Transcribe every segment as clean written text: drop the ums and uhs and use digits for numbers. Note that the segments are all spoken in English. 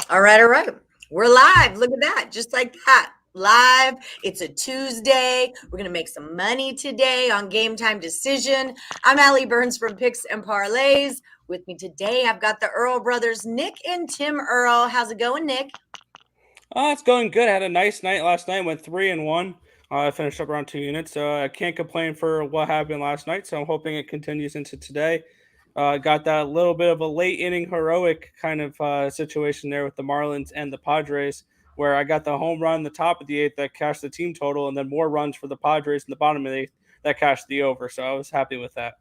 All right, all right. We're live. Look at that. Just like that. Live. It's a Tuesday. We're going to make some money today on Game Time Decision. I'm Allie Burns from Picks and Parlays. With me today, I've got the Earle brothers, Nick and Tim Earle. How's it going, Nick? It's going good. I had a nice night last night. Went 3-1. I finished up around 2 units, so I can't complain for what happened last night. So I'm hoping it continues into today. Got that little bit of a late inning heroic kind of situation there with the Marlins and the Padres, where I got the home run in the top of the eighth that cashed the team total, and then more runs for the Padres in the bottom of the eighth that cashed the over. So I was happy with that.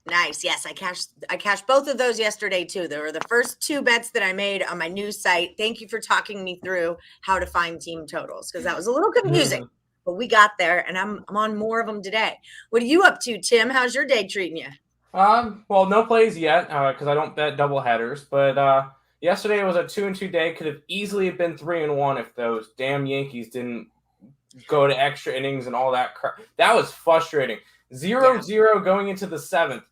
Nice. Yes, I cashed both of those yesterday too. They were the first two bets that I made on my new site. Thank you for talking me through how to find team totals because that was a little confusing, but we got there, and I'm on more of them today. What are you up to, Tim? How's your day treating you? Well, no plays yet because I don't bet double headers. But yesterday was a 2-2 day. Could have easily been 3-1 if those damn Yankees didn't go to extra innings and all that crap. That was frustrating. 0-0 going into the seventh.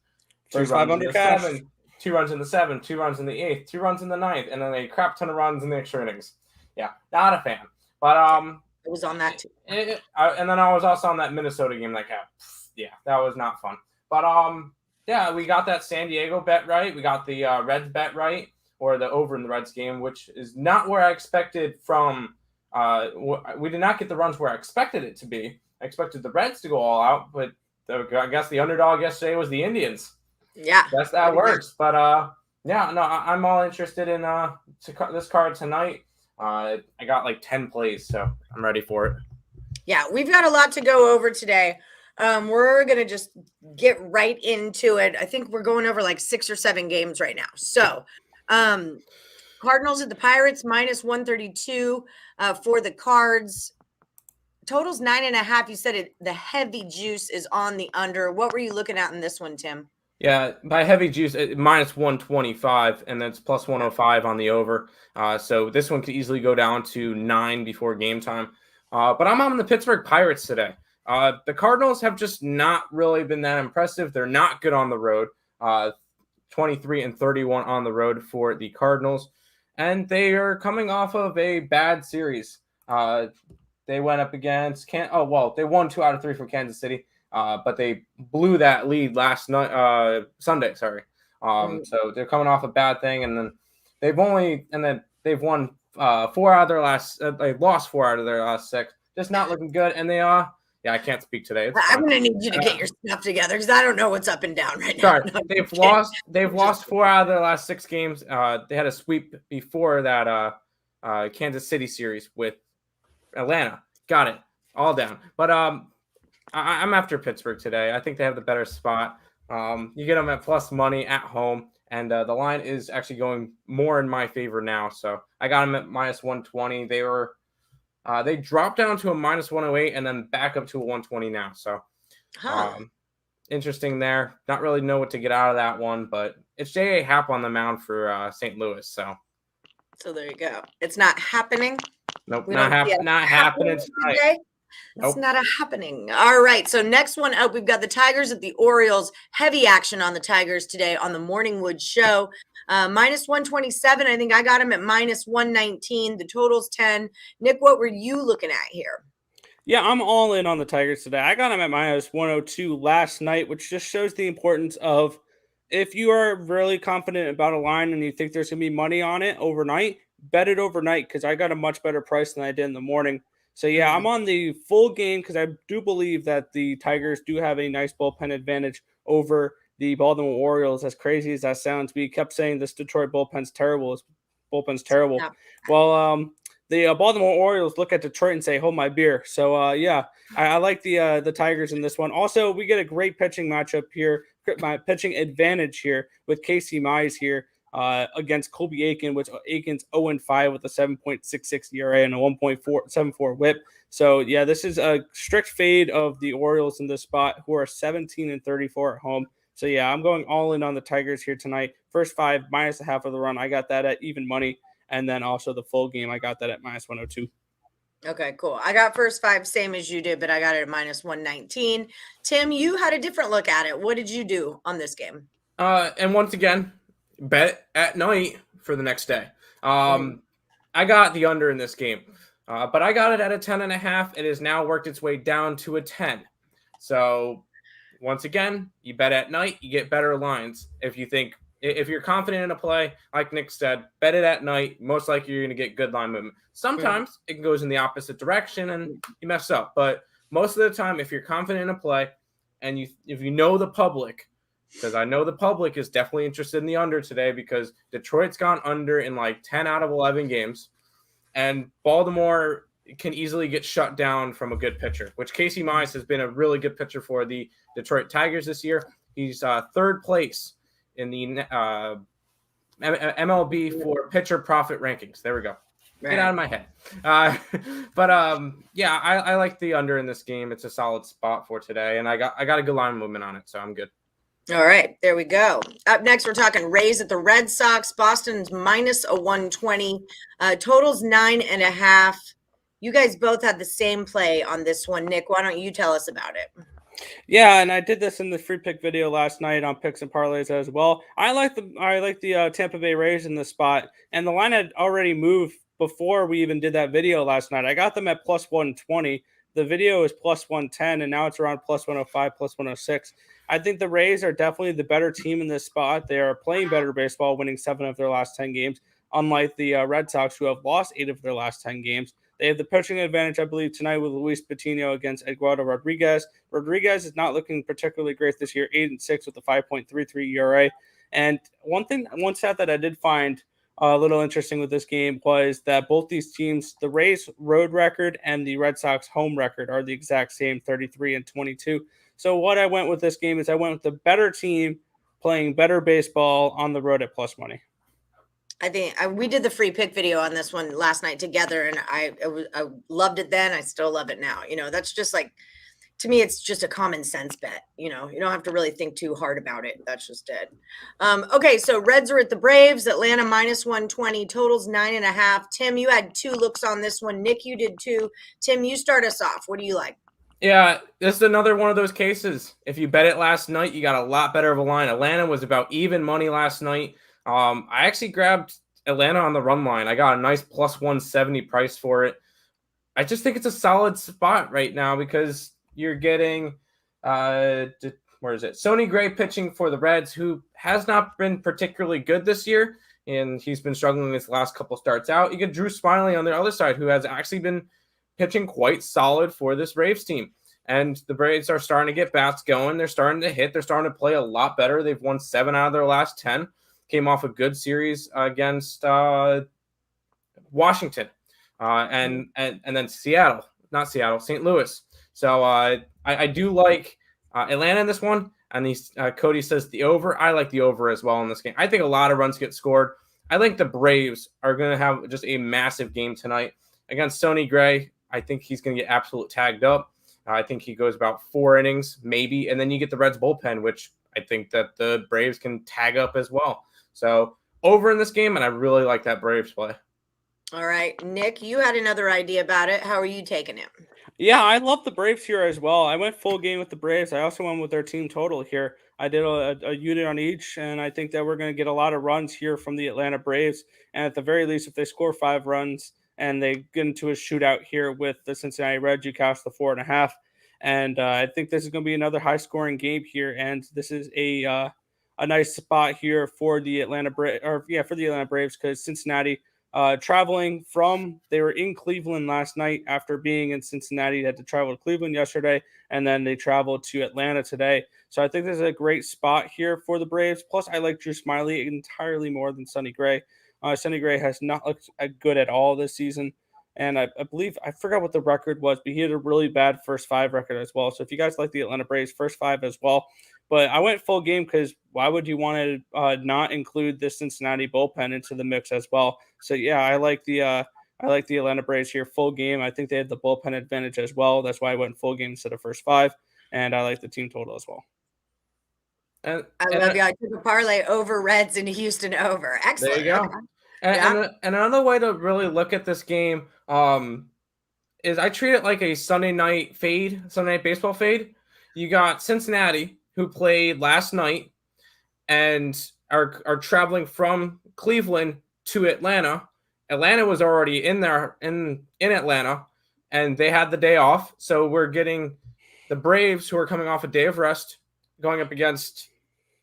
First 500 cash. Seventh, 2 runs in the seventh, 2 runs in the eighth, 2 runs in the ninth, and then a crap ton of runs in the extra innings. Yeah, not a fan. But I was on that too. And then I was also on that Minnesota game. That was not fun. But yeah, we got that San Diego bet right. We got the Reds bet right, or the over in the Reds game, which is not where I expected from. We did not get the runs where I expected it to be. I expected the Reds to go all out, but I guess the underdog yesterday was the Indians. Yeah. Guess that works. But yeah, no, I'm all interested in this card tonight. I got like 10 plays, so I'm ready for it. Yeah, we've got a lot to go over today. We're going to just get right into it. I think we're going over like 6 or 7 games right now. So, Cardinals at the Pirates, minus 132 for the Cards. Total's 9.5. You said the heavy juice is on the under. What were you looking at in this one, Tim? Yeah, by heavy juice, minus 125, and that's plus 105 on the over. So this one could easily go down to 9 before game time. But I'm on the Pittsburgh Pirates today. The Cardinals have just not really been that impressive. They're not good on the road. 23-31 on the road for the Cardinals. And they are coming off of a bad series. They went up against they won 2 out of 3 from Kansas City. But they blew that lead last night, Sunday. Sorry. So they're coming off a bad thing, and then they've won 4 out of their last. They lost 4 out of their last 6. Just not looking good, and they are. Yeah, I can't speak today. I'm going to need you to get your stuff together because I don't know what's up and down right now. Sorry, they've lost 4 out of their last 6 games. They had a sweep before that Kansas City series with Atlanta. Got it all down, but I'm after Pittsburgh today. I think they have the better spot. You get them at plus money at home, and the line is actually going more in my favor now. So I got them at minus 120. They dropped down to a minus 108 and then back up to a 120 now. So interesting there. Not really know what to get out of that one, but it's J.A. Happ on the mound for St. Louis. So there you go. It's not happening. Nope, not happening tonight. It's not a happening. All right. So next one up, we've got the Tigers at the Orioles. Heavy action on the Tigers today on the Morningwood Show. Minus 127. I think I got him at minus 119. The total's 10. Nick, what were you looking at here? Yeah, I'm all in on the Tigers today. I got him at minus 102 last night, which just shows the importance of if you are really confident about a line and you think there's going to be money on it overnight, bet it overnight because I got a much better price than I did in the morning. So, yeah, I'm on the full game because I do believe that the Tigers do have a nice bullpen advantage over the Baltimore Orioles. As crazy as that sounds, we kept saying this Detroit bullpen's terrible. Yeah. Well, the Baltimore Orioles look at Detroit and say, hold my beer. So, yeah, I like the Tigers in this one. Also, we get a great pitching matchup here, my pitching advantage here with Casey Mize here. Against Colby Aiken, which Aiken's 0-5 with a 7.66 ERA and a 1.474 WHIP. So yeah, this is a strict fade of the Orioles in this spot, who are 17-34 at home. So yeah, I'm going all in on the Tigers here tonight. First 5 minus a half of the run, I got that at even money, and then also the full game, I got that at minus 102. Okay, cool. I got first 5 same as you did, but I got it at minus 119. Tim, you had a different look at it. What did you do on this game? And once again, bet at night for the next day. I got the under in this game, but I got it at a 10.5. It has now worked its way down to a 10. So once again, you bet at night, you get better lines. If you're confident in a play, like Nick said, bet it at night. Most likely you're going to get good line movement. Sometimes it goes in the opposite direction and you mess up. But most of the time, if you're confident in a play and if you know the public, because I know the public is definitely interested in the under today because Detroit's gone under in like 10 out of 11 games. And Baltimore can easily get shut down from a good pitcher, which Casey Mize has been a really good pitcher for the Detroit Tigers this year. He's third place in the MLB for pitcher profit rankings. There we go. Right. Get out of my head. Yeah, I like the under in this game. It's a solid spot for today, and I got a good line movement on it, so I'm good. All right, there we go. Up next, we're talking Rays at the Red Sox. Boston's minus a 120. Totals 9.5. You guys both had the same play on this one. Nick, why don't you tell us about it? Yeah, and I did this in the free pick video last night on picks and parlays as well. I like the Tampa Bay Rays in the spot, and the line had already moved before we even did that video last night. I got them at plus 120. The video is plus 110, and now it's around plus 105, plus 106. I think the Rays are definitely the better team in this spot. They are playing better baseball, winning 7 of their last 10 games, unlike the Red Sox, who have lost 8 of their last 10 games. They have the pitching advantage, I believe, tonight with Luis Patino against Eduardo Rodriguez. Rodriguez is not looking particularly great this year, 8-6 with a 5.33 ERA. And one stat that I did find a little interesting with this game was that both these teams, the Rays road record and the Red Sox home record, are the exact same, 33-22. So what I went with this game is I went with the better team playing better baseball on the road at plus money. I think we did the free pick video on this one last night together, and I loved it then. I still love it now. That's just like, to me, it's just a common sense bet. You don't have to really think too hard about it. That's just it. Okay, so Reds are at the Braves. Atlanta minus 120. Totals 9.5. Tim, you had 2 looks on this one. Nick, you did 2. Tim, you start us off. What do you like? Yeah, this is another one of those cases. If you bet it last night, you got a lot better of a line. Atlanta was about even money last night. I actually grabbed Atlanta on the run line. I got a nice plus 170 price for it. I just think it's a solid spot right now because you're getting, Sonny Gray pitching for the Reds, who has not been particularly good this year, and he's been struggling his last couple starts out. You get Drew Smyly on the other side, who has actually been pitching quite solid for this Braves team. And the Braves are starting to get bats going. They're starting to hit. They're starting to play a lot better. They've won 7 out of their last 10. Came off a good series against Washington and then St. Louis. So I do like Atlanta in this one. And Cody says the over. I like the over as well in this game. I think a lot of runs get scored. I think the Braves are going to have just a massive game tonight against Sonny Gray. I think he's going to get absolute tagged up. I think he goes about 4 innings, maybe. And then you get the Reds bullpen, which I think that the Braves can tag up as well. So over in this game, and I really like that Braves play. All right, Nick, you had another idea about it. How are you taking it? Yeah, I love the Braves here as well. I went full game with the Braves. I also went with their team total here. I did a unit on each, and I think that we're going to get a lot of runs here from the Atlanta Braves. And at the very least, if they score 5 runs and they get into a shootout here with the Cincinnati Reds, you cash the 4.5. And I think this is going to be another high-scoring game here. And this is a nice spot here for the Atlanta Braves, because Cincinnati traveling from, they were in Cleveland last night after being in Cincinnati. They had to travel to Cleveland yesterday, and then they traveled to Atlanta today. So I think this is a great spot here for the Braves. Plus, I like Drew Smyly entirely more than Sonny Gray. Sonny Gray has not looked good at all this season. And I believe, I forgot what the record was, but he had a really bad first 5 record as well. So if you guys like the Atlanta Braves, first 5 as well. But I went full game because why would you want to not include the Cincinnati bullpen into the mix as well? So yeah, I like the Atlanta Braves here full game. I think they had the bullpen advantage as well. That's why I went full game instead of first 5, and I like the team total as well. I love you. I took a parlay over Reds and Houston over. Excellent. There you go. Okay. And another way to really look at this game is I treat it like a Sunday night baseball fade. You got Cincinnati, who played last night and are traveling from Cleveland to Atlanta. Atlanta was already in there in Atlanta, and they had the day off. So we're getting the Braves, who are coming off a day of rest, going up against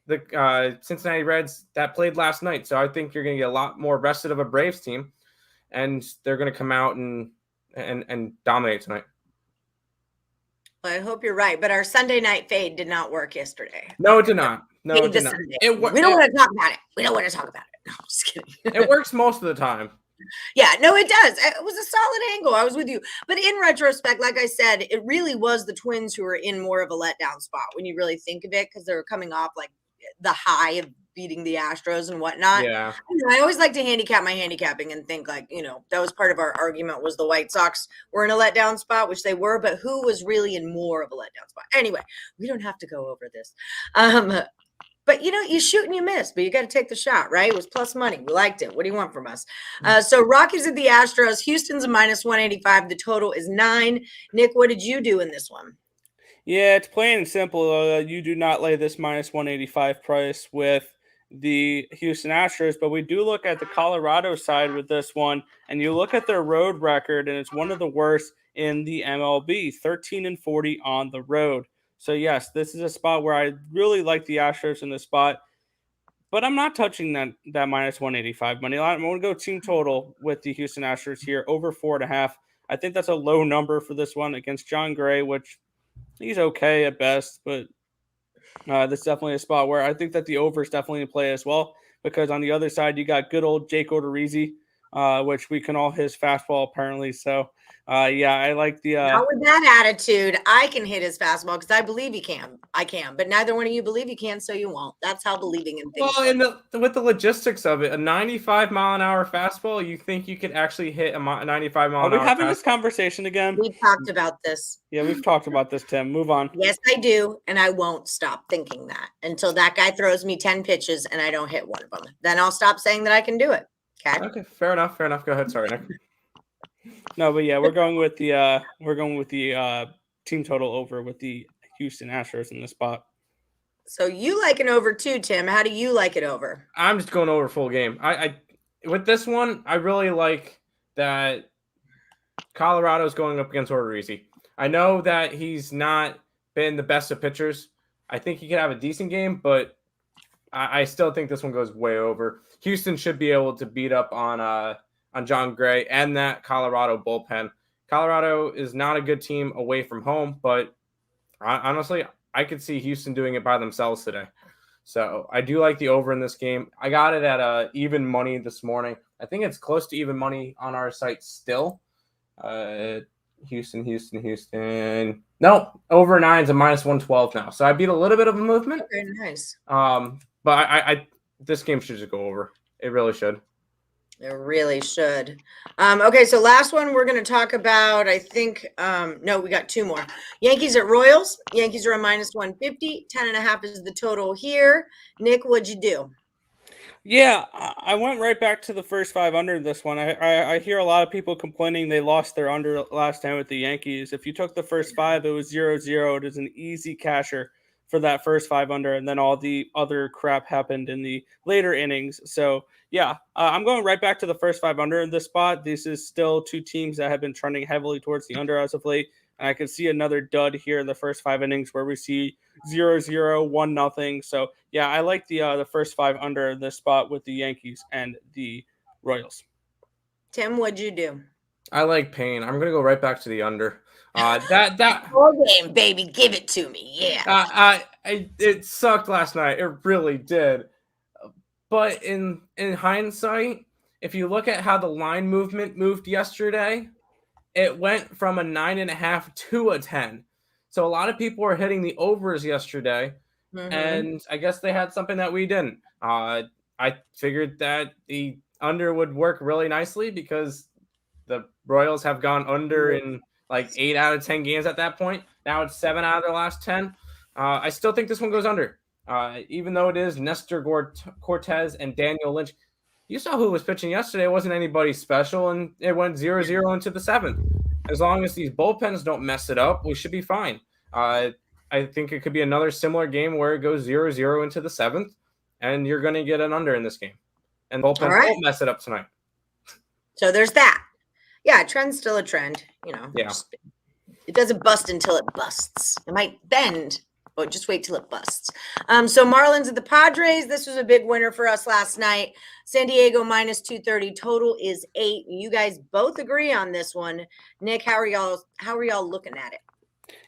the Cincinnati Reds that played last night. So I think you're going to get a lot more rested of a Braves team, and they're going to come out and dominate tonight. Well, I hope you're right, but our Sunday night fade did not work yesterday. No, it did not. No, it did not. We don't want to talk about it. We don't want to talk about it. No, I'm just kidding. It works most of the time. Yeah, no, it does. It was a solid angle. I was with you. But in retrospect, like I said, it really was the Twins who were in more of a letdown spot when you really think of it, because they were coming off like the high of beating the Astros and whatnot. Yeah. I always like to handicap my handicapping and think like, that was part of our argument was the White Sox were in a letdown spot, which they were, but who was really in more of a letdown spot? Anyway, we don't have to go over this. But, you shoot and you miss, but you got to take the shot, right? It was plus money. We liked it. What do you want from us? So Rockies at the Astros. Houston's a minus 185. The total is 9. Nick, what did you do in this one? Yeah, it's plain and simple. You do not lay this minus 185 price with the Houston Astros, but we do look at the Colorado side with this one, and you look at their road record, and it's one of the worst in the MLB, 13-40 on the road. So, yes, this is a spot where I really like the Astros in this spot, but I'm not touching that minus 185 money line. I'm going to go team total with the Houston Astros here, over 4.5. I think that's a low number for this one against John Gray, which he's okay at best, but that's definitely a spot where I think that the over is definitely in play as well, because on the other side, you got good old Jake Odorizzi, which we can all his fastball apparently. So, yeah, I like the. Not with that attitude, I can hit his fastball because I believe he can. I can, but neither one of you believe you can, so you won't. That's how believing in things. Well, with the logistics of it, a 95-mile-an-hour fastball, you think you could actually hit a 95-mile-an-hour? Are we having this conversation again? We talked about this. Yeah, we've talked about this, Tim. Move on. Yes, I do, and I won't stop thinking that until that guy throws me 10 pitches and I don't hit one of them. Then I'll stop saying that I can do it. Okay, fair enough. Go ahead. Sorry, Nick. No, but yeah, we're going with the team total over with the Houston Astros in the spot. So you like an over too, Tim. How do you like it over? I'm just going over full game. I with this one, I really like that Colorado's going up against Odorizzi. I know that he's not been the best of pitchers. I think he could have a decent game, but I still think this one goes way over. Houston should be able to beat up on John Gray and that Colorado bullpen. Colorado is not a good team away from home, but honestly, I could see Houston doing it by themselves today. So I do like the over in this game. I got it at even money this morning. I think it's close to even money on our site still. Houston. No, over 9's a minus 112 now. So I beat a little bit of a movement. Very nice. But I this game should just go over. It really should. It really should. Okay, so last one we're going to talk about, I think, no, we got 2 more. Yankees at Royals. Yankees are a minus 150. 10.5 is the total here. Nick, what'd you do? Yeah, I went right back to the first 5 under this one. I hear a lot of people complaining they lost their under last time with the Yankees. If you took the first 5, it was 0-0. It is an easy casher for that first 5 under, and then all the other crap happened in the later innings. So, yeah, I'm going right back to the first 5 under in this spot. This is still 2 teams that have been trending heavily towards the under as of late, and I can see another dud here in the first 5 innings where we see 0-0, 1-0. So, yeah, I like the first 5 under in this spot with the Yankees and the Royals. Tim, what'd you do? I like pain. I'm gonna go right back to the under. That full game, baby, give it to me. Yeah. It sucked last night. It really did. But in hindsight, if you look at how the line movement moved yesterday, it went from a 9.5 to a 10. So a lot of people were hitting the overs yesterday, and I guess they had something that we didn't. I figured that the under would work really nicely because the Royals have gone under in like 8 out of 10 games at that point. Now it's 7 out of their last 10. I still think this one goes under. Even though it is Nestor Cortez and Daniel Lynch. You saw who was pitching yesterday. It wasn't anybody special, and it went 0-0 into the 7th. As long as these bullpens don't mess it up, we should be fine. I think it could be another similar game where it goes 0-0 into the 7th, and you're going to get an under in this game. And bullpens won't mess it up tonight. So there's that. Yeah, trend's still a trend. Yeah. It doesn't bust until it busts. It might bend, but just wait till it busts. So Marlins at the Padres. This was a big winner for us last night. San Diego minus 230. Total is 8. You guys both agree on this one. Nick, how are y'all looking at it?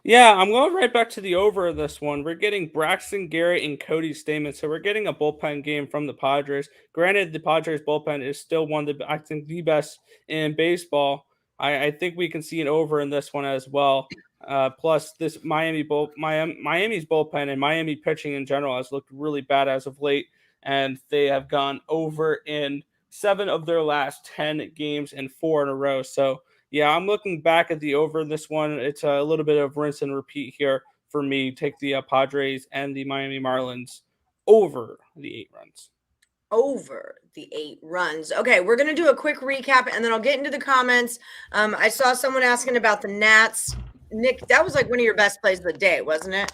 Yeah, I'm going right back to the over of this one. We're getting Braxton Garrett and Cody Stamen, so we're getting a bullpen game from the Padres. Granted, the Padres bullpen is still one of the, I think, the best in baseball. I think we can see an over in this one as well. Plus, this Miami's bullpen and Miami pitching in general has looked really bad as of late, and they have gone over in 7 of their last 10 games and 4 in a row. So, yeah, I'm looking back at the over in this one. It's a little bit of rinse and repeat here for me. Take the Padres and the Miami Marlins over the 8 runs. Over the 8 runs. Okay, we're going to do a quick recap, and then I'll get into the comments. I saw someone asking about the Nats. Nick, that was like one of your best plays of the day, wasn't it?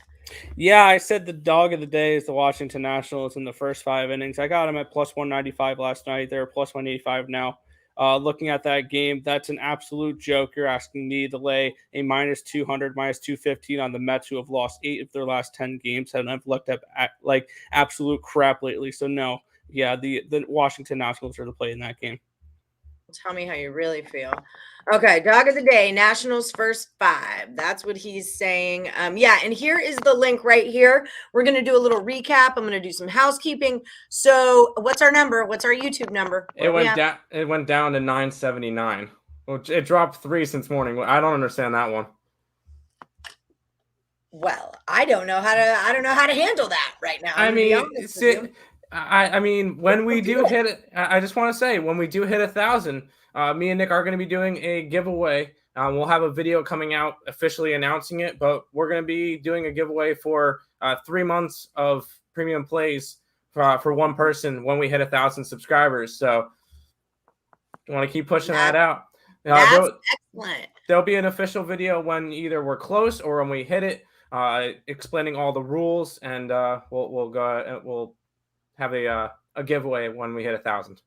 Yeah, I said the dog of the day is the Washington Nationals in the first 5 innings. I got them at plus 195 last night. They're plus 185 now. Looking at that game, that's an absolute joke. You're asking me to lay a minus 200, minus 215 on the Mets, who have lost 8 of their last 10 games, and I've looked at like absolute crap lately. So no, yeah, the Washington Nationals are the play in that game. Tell me how you really feel. Okay, dog of the day, Nationals first 5. That's what he's saying. Yeah, and here is the link right here. We're going to do a little recap. I'm going to do some housekeeping. So what's our number? What's our YouTube number? It went down. It went down to 979. It dropped 3 since morning. I don't understand that one. Well, I don't know how to handle that right now. I mean, when we do hit it, I just want to say, when we do hit 1,000, me and Nick are going to be doing a giveaway. We'll have a video coming out officially announcing it, but we're going to be doing a giveaway for 3 months of premium plays for one person when we hit 1,000 subscribers. So you want to keep pushing that out. That's excellent. There'll be an official video when either we're close or when we hit it, explaining all the rules, and we'll have a giveaway when we hit 1,000.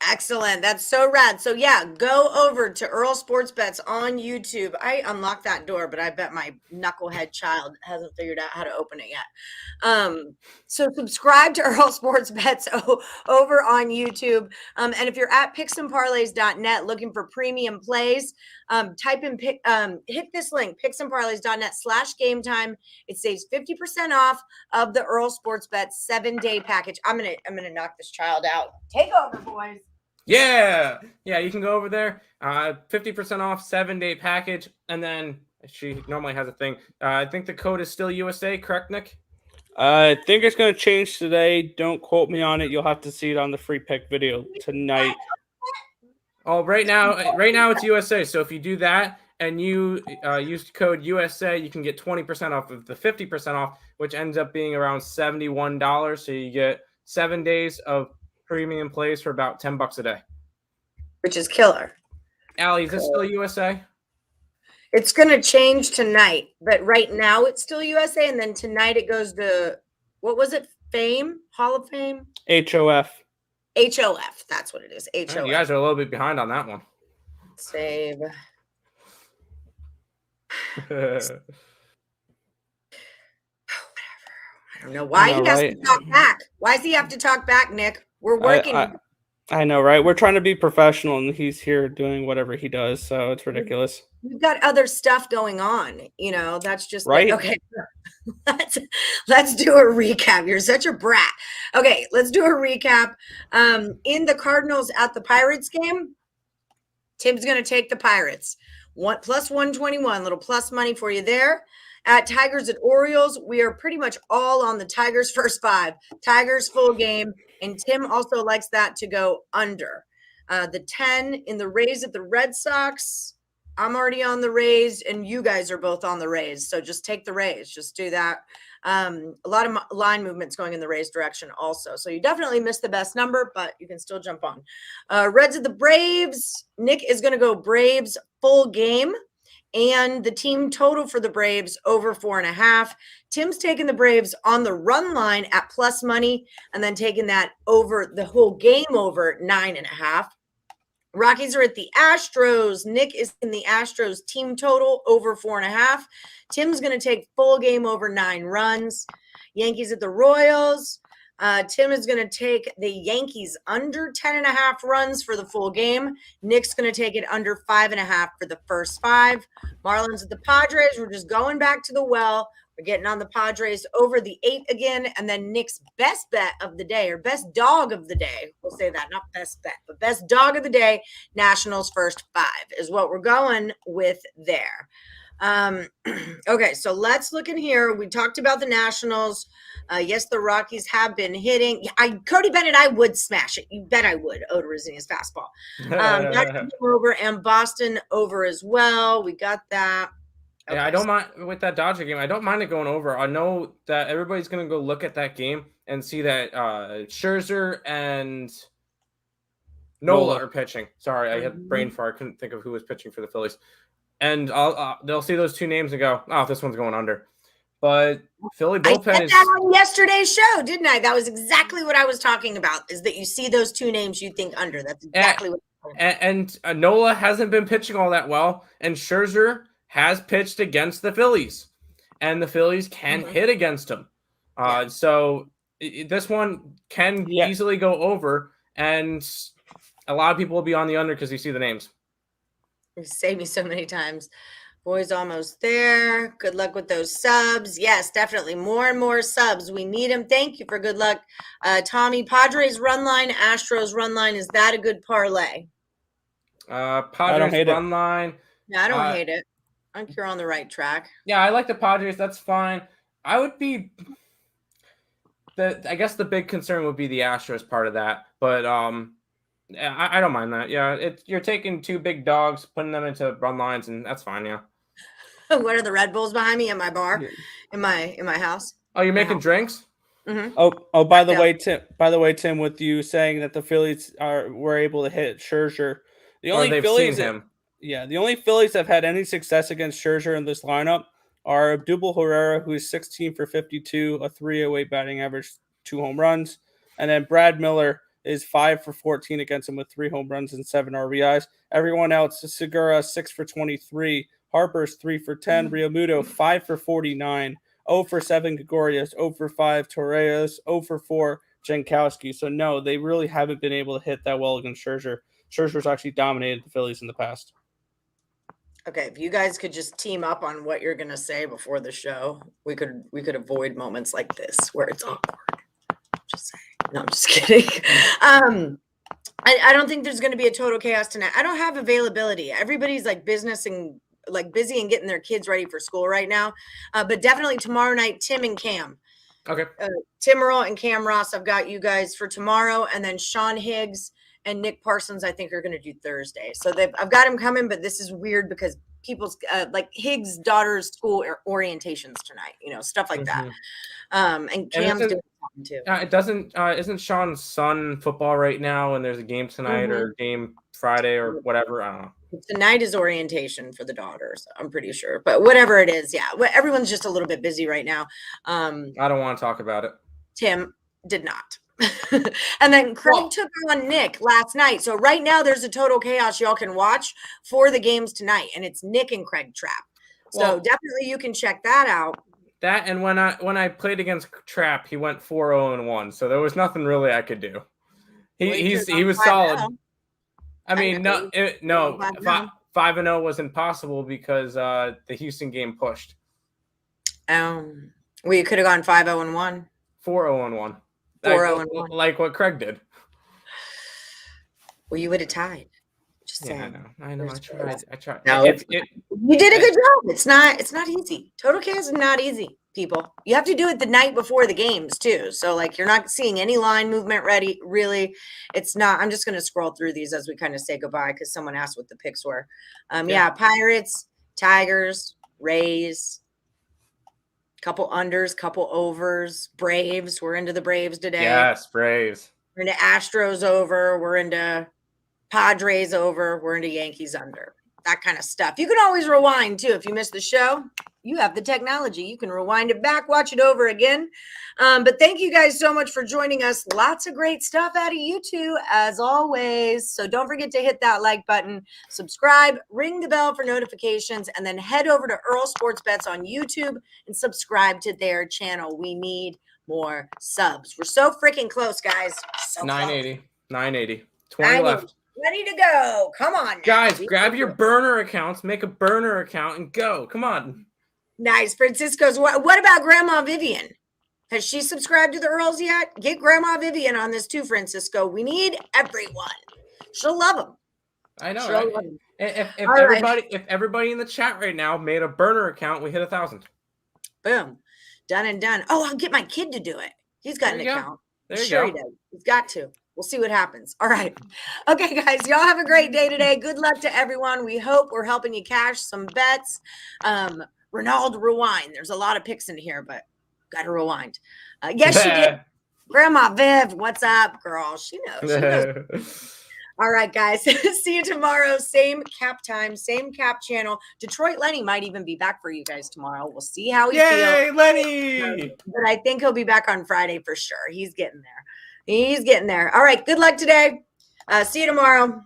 Excellent. That's so rad. So yeah, go over to Earle Sports Bets on YouTube. I unlocked that door, but I bet my knucklehead child hasn't figured out how to open it yet. So subscribe to Earle Sports Bets over on YouTube. And if you're at picksandparlays.net looking for premium plays, type in hit this link, picksandparlays.net/game time. It saves 50% off of the Earle Sports Bets 7-day package. I'm gonna knock this child out. Take over, boys. Yeah, you can go over there. 50% off 7-day package, and then she normally has a thing. I think the code is still USA, correct, Nick? I think it's going to change today. Don't quote me on it. You'll have to see it on the free pick video tonight. Oh, right now it's USA. So if you do that and you use code USA, you can get 20% off of the 50% off, which ends up being around $71. So you get 7 days of premium plays for about $10 a day, which is killer. Allie, is this still USA? It's going to change tonight, but right now it's still USA, and then tonight it goes to, what was it? Fame? Hall of Fame? HOF. HOF. That's what it is. HOF. You guys are a little bit behind on that one. Save. Whatever. I don't know why he has to talk back. Why does he have to talk back, Nick? We're working. I know, right? We're trying to be professional, and he's here doing whatever he does, so it's ridiculous. We've got other stuff going on, that's just right. Okay, let's do a recap. You're such a brat. Okay, let's do a recap. In the Cardinals at the Pirates game, Tim's going to take the Pirates. Plus 121, little plus money for you there. At Tigers at Orioles, we are pretty much all on the Tigers first 5. Tigers full game, and Tim also likes that to go under. The 10 in the Rays at the Red Sox. I'm already on the Rays, and you guys are both on the Rays, so just take the Rays. Just do that. A lot of line movements going in the Rays direction also. So you definitely missed the best number, but you can still jump on. Reds at the Braves. Nick is going to go Braves full game. And the team total for the Braves over 4.5. Tim's taking the Braves on the run line at plus money, and then taking that over the whole game over 9.5. Rockies are at the Astros. Nick is in the Astros team total over 4.5. Tim's going to take full game over 9 runs. Yankees at the Royals. Tim is going to take the Yankees under 10.5 runs for the full game. Nick's going to take it under 5.5 for the first 5. Marlins at the Padres. We're just going back to the well. We're getting on the Padres over the 8 again. And then Nick's best bet of the day, or best dog of the day. We'll say that, not best bet, but best dog of the day, Nationals first 5 is what we're going with there. Okay, so let's look in here. We talked about the Nationals. Yes, the Rockies have been hitting. Cody Bennett, I would smash it. You bet I would. Odorizzi's fastball. That's over, and Boston over as well. We got that. Okay. Yeah, I don't mind with that Dodger game. I don't mind it going over. I know that everybody's going to go look at that game and see that Scherzer and Nola are pitching. Sorry, I had brain fart. I couldn't think of who was pitching for the Phillies. And they'll see those 2 names and go, "Oh, this one's going under." But Philly bullpen I said that on yesterday's show, didn't I? That was exactly what I was talking about. Is that you see those 2 names, you think under. That's exactly what. And Nola hasn't been pitching all that well, and Scherzer has pitched against the Phillies, and the Phillies can hit against him. So this one can easily go over, and a lot of people will be on the under because you see the names. You saved me so many times. Boys almost there. Good luck with those subs. Yes, definitely. More and more subs. We need them. Thank you for good luck. Tommy, Padres run line, Astros run line. Is that a good parlay? Padres run line. No, I don't hate it. I think you're on the right track. Yeah, I like the Padres. That's fine. I would be I guess the big concern would be the Astros part of that. But I don't mind that. Yeah, you're taking 2 big dogs, putting them into run lines, and that's fine. Yeah. What are the Red Bulls behind me in my bar, in my house? Oh, you're making drinks? Mm-hmm. Oh, by the way, Tim, with you saying that the Phillies were able to hit Scherzer, the only Phillies that have had any success against Scherzer in this lineup are Abdul Herrera, who is 16 for 52, a 308 batting average, 2 home runs, and then Brad Miller is 5 for 14 against him with 3 home runs and 7 RBIs. Everyone else, Segura 6 for 23, Harper's 3 for 10, Realmuto 5 for 49, 0 for 7 Gregorius, 0 for 5 Torres, 0 for 4 Jankowski. So no, they really haven't been able to hit that well against Scherzer. Scherzer's actually dominated the Phillies in the past. Okay, if you guys could just team up on what you're gonna say before the show, we could avoid moments like this where it's awkward. Just saying. No, I'm just kidding. I don't think there's gonna be a total chaos tonight. I don't have availability. Everybody's like busy and getting their kids ready for school right now. But definitely tomorrow night, Tim and Cam. Okay. Tim Earle and Cam Ross, I've got you guys for tomorrow, and then Sean Higgs and Nick Parsons, I think, are going to do Thursday. So I've got them coming, but this is weird because people's like Higgs' daughter's school orientations tonight, stuff like that. And Cam's doing something too. It doesn't. Isn't Sean's son football right now? And there's a game tonight or game Friday or whatever. I don't know. Tonight is orientation for the daughters. I'm pretty sure, but whatever it is, yeah. Everyone's just a little bit busy right now. I don't want to talk about it. Tim did not. And then Craig took on Nick last night. So right now there's a total chaos y'all can watch for the games tonight, and it's Nick and Craig Trap. So definitely you can check that out. That, and when I played against Trap, he went 4-0-1. So there was nothing really I could do. He was solid. I mean, 5-0 was impossible because the Houston game pushed. We could have gone 5-0-1. 4-0-1. 4-0-1. Like what Craig did. Well, you would have tied. Just saying. I know. I tried. No, you did a good job. It's not easy. Total chaos is not easy, people. You have to do it the night before the games too. So like you're not seeing any line movement ready. Really, it's not. I'm just going to scroll through these as we kind of say goodbye because someone asked what the picks were. Pirates, Tigers, Rays. Couple unders, couple overs. Braves. We're into the Braves today. Yes, Braves. We're into Astros over. We're into Padres over. We're into Yankees under. That kind of stuff. You can always rewind too if you missed the show. you have the technology. You can rewind it back, watch it over again. But thank you guys so much for joining us. Lots of great stuff out of you two, as always. So don't forget to hit that like button, subscribe, ring the bell for notifications, and then head over to Earle Sports Bets on YouTube and subscribe to their channel. We need more subs. We're so freaking close, guys. So 980. 980. 20 20 left. Ready to go. Come on, now. Guys, grab your burner accounts, make a burner account, and go. Come on. Nice. Francisco's. What about Grandma Vivian? Has she subscribed to the Earls yet? Get Grandma Vivian on this too, Francisco. We need everyone. She'll love them. I know. She'll Right? love 'em. If everybody in the chat right now made a burner account, we hit 1,000. Boom. Done and done. Oh, I'll get my kid to do it. He's got an account. There you Sure go. he does. He's got to. We'll see what happens. All right. Okay, guys. Y'all have a great day today. Good luck to everyone. We hope we're helping you cash some bets. Ronald, rewind. There's a lot of picks in here, but got to rewind. Yes, she did. Grandma Viv, what's up, girl? She knows. She knows. All right, guys. See you tomorrow. Same cap time, same cap channel. Detroit Lenny might even be back for you guys tomorrow. We'll see how he feels. Yay, Lenny! But I think he'll be back on Friday for sure. He's getting there. He's getting there. All right. Good luck today. See you tomorrow.